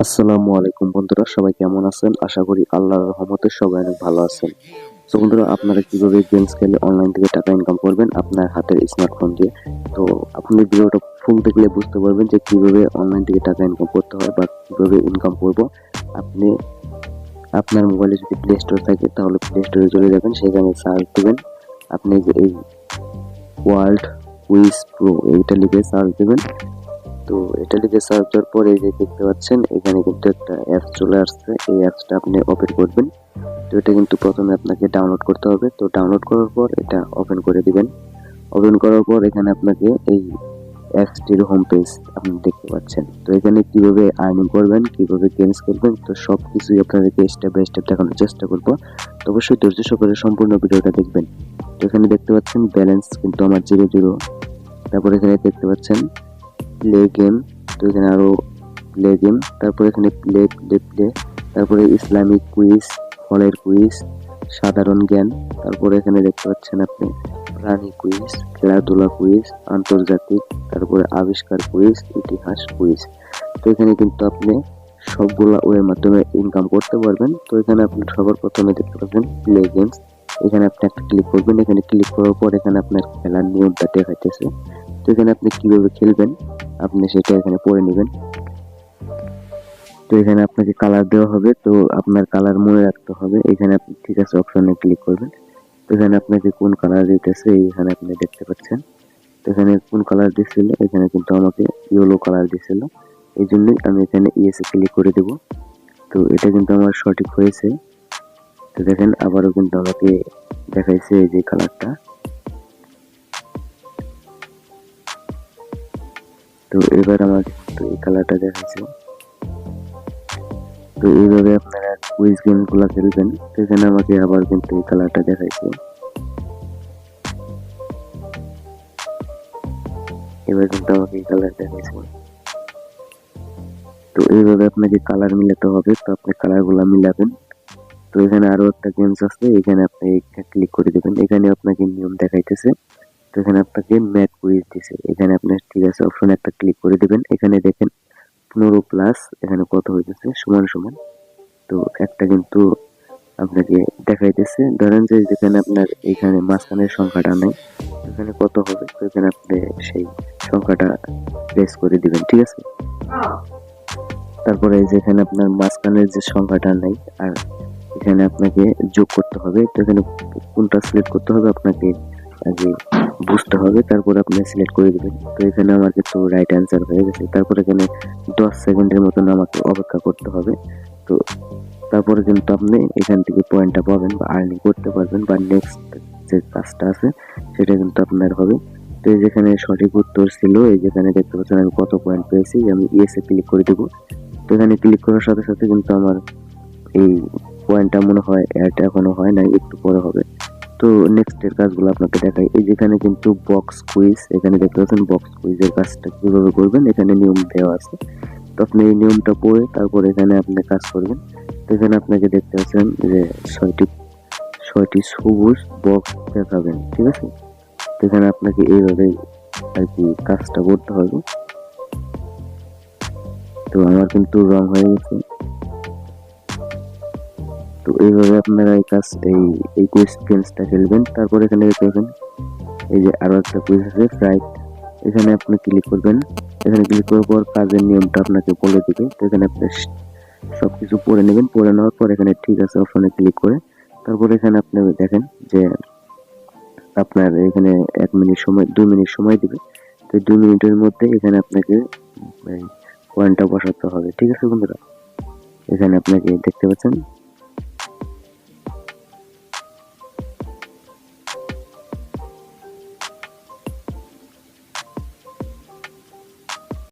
আসসালামু আলাইকুম বন্ধুরা, সবাই কেমন আছেন? আশা করি আল্লাহর রহমতে সবাই অনেক ভালো আছেন। তো বন্ধুরা, আপনারা কিভাবে গেমস খেলে অনলাইন থেকে টাকা ইনকাম করবেন আপনার হাতের স্মার্টফোন দিয়ে। তো আপনি ভিডিওটা ফুল দেখলে বুঝতে পারবেন যে কিভাবে অনলাইন থেকে টাকা ইনকাম করতে হয় বা কিভাবে ইনকাম করব। আপনি আপনার মোবাইলে যদি প্লে স্টোর থাকে তাহলে প্লে স্টোরে চলে যাবেন, সেখানে সার্চ দিবেন। আপনি যে এই ওয়ার্ল্ড কুইজ প্রো এইটা লিখে সার্চ দিবেন। তো এটা লিখে সার্চ দেওয়ার পরে এই যে দেখতে পাচ্ছেন এখানে কিন্তু একটা অ্যাপস চলে আসছে। এই অ্যাপসটা আপনি ওপেন করবেন। তো এটা কিন্তু প্রথমে আপনাকে ডাউনলোড করতে হবে। তো ডাউনলোড করার পর এটা ওপেন করে দিবেন। ওপেন করার পর এখানে আপনাকে এই অ্যাপসটির হোম পেজ আপনি দেখতে পাচ্ছেন। তো এখানে কিভাবে আর্নিং করবেন, কিভাবে গেমস খেলবেন, তো সব কিছুই আপনাদেরকে স্টেপ বাই স্টেপ দেখানোর চেষ্টা করব। তো অবশ্যই ধৈর্য সহকারে সম্পূর্ণ ভিডিওটা দেখবেন। তো এখানে দেখতে পাচ্ছেন ব্যালেন্স কিন্তু আমার 0 তারপর এখানে দেখতে পাচ্ছেন প্লে গেম। তো এখানে আরো প্লে গেম, তারপর এখানে প্লে প্লে প্লে, তারপরে ইসলামিক কুইজ, ফলের কুইজ, সাধারণ জ্ঞান, তারপরে এখানে দেখতে পাচ্ছেন আপনি প্রাণী কুইজ, খেলাধুলা কুইজ, আন্তর্জাতিক, তারপরে আবিষ্কার কুইজ, ইতিহাস কুইজ। তো এখানে কিন্তু আপনি সবগুলা ওয়ের মাধ্যমে ইনকাম করতে পারবেন। তো এখানে আপনি সবার প্রথমে দেখতে পাচ্ছেন প্লে গেমস। এখানে আপনি একটা ক্লিক করবেন। এখানে ক্লিক করার পর এখানে আপনার খেলার নিয়মটা দেখাইতেছে। তো এখানে আপনি কিভাবে খেলবেন আপনি সেটা এখানে পড়ে নেবেন। তো এখানে আপনাকে কালার দেওয়া হবে। তো আপনার কালার মনে রাখতে হবে। এখানে আপনি ঠিক আছে অপশনে ক্লিক করবেন। তো এখানে আপনাকে কোন কালার দিতেছে এখানে আপনি দেখতে পাচ্ছেন। তো এখানে কোন কালার দিছিল, এখানে কিন্তু আমাকে ইয়েলো কালার দিছিল। এই জন্যই আমি এখানে ইয়েসে ক্লিক করে দেব। তো এটা কিন্তু আমার সঠিক হয়েছে। তো দেখেন আবারও কিন্তু আমাকে দেখাইছে এই যে কালারটা। তো এবার আমার কিন্তু এই কালারটা দেখাইছে। তো এইভাবে আপনারা কুইজ গেম গুলা খেলবেন। তো এখানে আমাকে আবার কিন্তু এই কালারটা দেখাইছে। এবার কিন্তু আমাকে এই কালার দেখাইছে। তো এইভাবে আপনাকে কালার মিলাতে হবে। তো আপনি কালার গুলা মিলাবেন। তো এখানে আরো একটা গেমস আছে, এখানে আপনি ক্লিক করে দিবেন। এখানে আপনাকে নিয়ম দেখাইতেছে। তো এখানে আপনাকে ম্যাথ কুইজ দিছে। এখানে আপনি ঠিক আছে অপশন একটা ক্লিক করে দিবেন। এখানে দেখেন 15 প্লাস এখানে কত হইতেছে সমান সমান। তো একটা কিন্তু আপনাকে দেখাইতেছে। ধরেন যে যেখানে আপনার এখানে মাঝখানের সংখ্যাটা নাই, এখানে কত হবে। তো এখানে আপনি সেই সংখ্যাটা প্রেস করে দিবেন, ঠিক আছে। তারপরে যেখানে আপনার মাঝখানের যে সংখ্যাটা নাই আর এখানে আপনাকে যোগ করতে হবে। তো এখানে কোনটা সিলেক্ট করতে হবে আপনাকে আগে বুঝতে হবে, তারপরে আপনি সিলেক্ট করে দিবেন। তো এখানে আমার কিন্তু রাইট অ্যান্সার হয়ে গেছে। তারপরে এখানে 10 সেকেন্ডের মতন আমাকে অপেক্ষা করতে হবে। তো তারপরে কিন্তু আপনি এখান থেকে পয়েন্টটা পাবেন বা আর্নিং করতে পারবেন বা নেক্সট যে কাজটা আছে সেটা কিন্তু আপনার হবে। তো এই যেখানে সঠিক উত্তর ছিল, এই যেখানে দেখতে পাচ্ছেন আমি কত পয়েন্ট পেয়েছি, আমি ইয়েসে ক্লিক করে দেবো। তো এখানে ক্লিক করার সাথে সাথে কিন্তু আমার এই পয়েন্টটা মনে হয় অ্যাড এখনো হয় নাই, একটু পরে হবে। তো নেক্সট এর কাজগুলো আপনাকে দেখাই। এই যেখানে কিন্তু বক্স কুইজ, এখানে দেখতে পাচ্ছেন বক্স কুইজের কাজটা কিভাবে করবেন, এখানে নিয়ম দেওয়া আছে। তো আপনি এই নিয়মটা পড়ে তারপর এখানে আপনি কাজ করবেন। তো এখানে আপনাকে দেখতে পাচ্ছেন যে ছয়টি ছয়টি সবুজ বক্স দেখাবেন, ঠিক আছে। তো এখানে আপনাকে এইভাবে আর কি কাজটা করতে হবে। তো আমার কিন্তু রং হয়ে গেছে। তো এইভাবে আপনারা এই কাজ এই কুইজ গেমসটা খেলবেন। তারপর এখানে দেখবেন এই যে আরো একটা কুইজ আছে ফ্রাইট, এখানে আপনি ক্লিক করবেন। এখানে ক্লিক করার পর কাজের নিয়মটা আপনাকে বলে দিবে। তো এখানে আপনি সবকিছু পড়ে নেবেন। পড়ে নেওয়ার পর এখানে ঠিক আছে অপশনে ক্লিক করে তারপর এখানে আপনি দেখেন যে আপনার এখানে 1 মিনিট সময় 2 মিনিট সময় দিবে। তো 2 মিনিটের মধ্যে এখানে আপনাকে পয়েন্টটা বসাতে হবে, ঠিক আছে বন্ধুরা। এখানে আপনাকে দেখতে পাচ্ছেন